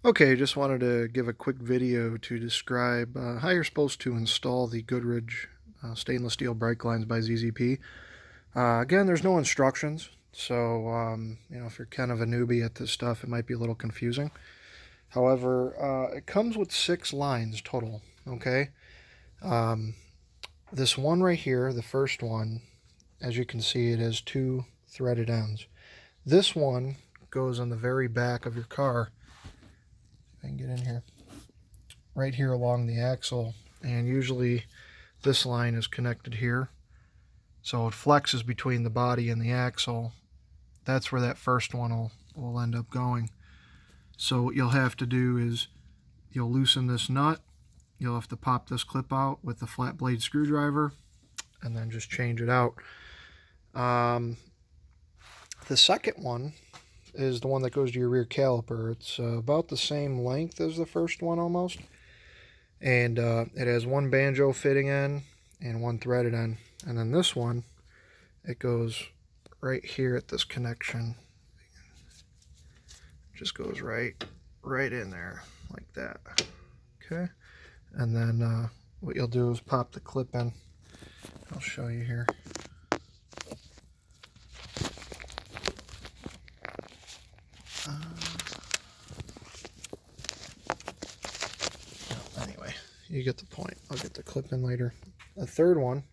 Okay, just wanted to give a quick video to describe how you're supposed to install the Goodridge stainless steel brake lines by ZZP. Again, there's no instructions, so if you're kind of a newbie at this stuff, it might be a little confusing. However, it comes with 6 lines total, okay? This one right here, the first one, as you can see, it has 2 threaded ends. This one goes on the very back of your car. I can get in here, right here along the axle, and usually this line is connected here, so it flexes between the body and the axle. That's where that first one will end up going. So what you'll have to do is you'll loosen this nut, you'll have to pop this clip out with the flat blade screwdriver, and then just change it out. The second one is the one that goes to your rear caliper. It's about the same length as the first one almost, and it has 1 banjo fitting end and 1 threaded end. And then this one, it goes right here at this connection. Just goes right in there like that. Okay, and then what you'll do is pop the clip in. I'll show you here. Anyway, you get the point. I'll get the clip in later. The third one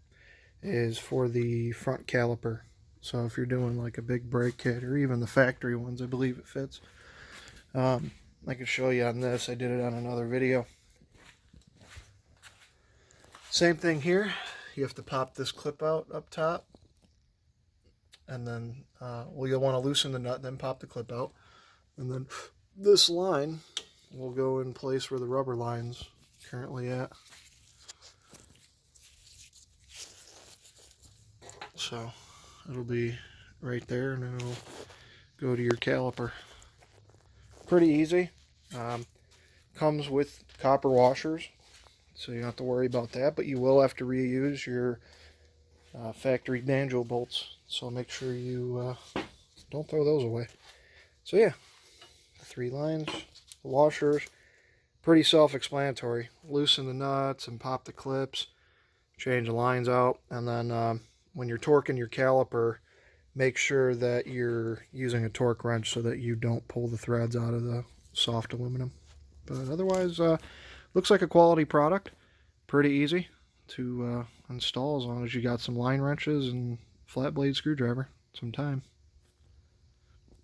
is for the front caliper. So if you're doing like a big brake kit, or even the factory ones, I believe it fits. I can show you on this. I did it on another video. Same thing here. You have to pop this clip out up top, and then you'll want to loosen the nut, then pop the clip out, and then this line will go in place where the rubber line's currently at. So it'll be right there, and then it'll go to your caliper. Pretty easy. Comes with copper washers, so you don't have to worry about that, but you will have to reuse your factory banjo bolts, so make sure you don't throw those away. So yeah, the 3 lines, the washers, pretty self-explanatory. Loosen the nuts and pop the clips, change the lines out, and then when you're torquing your caliper, make sure that you're using a torque wrench so that you don't pull the threads out of the soft aluminum. But otherwise, looks like a quality product. Pretty easy to install as long as you got some line wrenches and flat blade screwdriver, some time.